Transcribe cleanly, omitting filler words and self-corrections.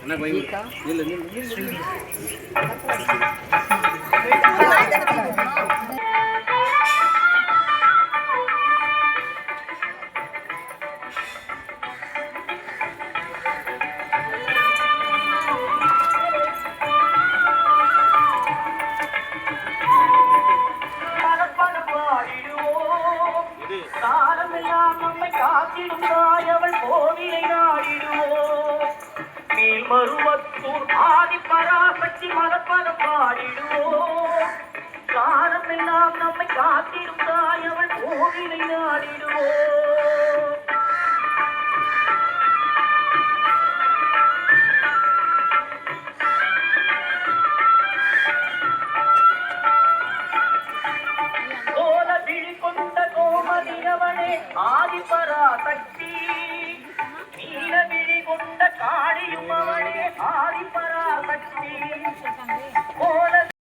என்ன பையன் இல்ல மருவத்தூர் ஆதி பராசக்தி மலப்பதம் பாடிடுவோம். காலமெல்லாம் நம்மை காத்திடும் தாயவள் கோவிலை நாடிடுவோம். கோல விழி கொண்ட கோமதியவனே ஆதி பராசக்தி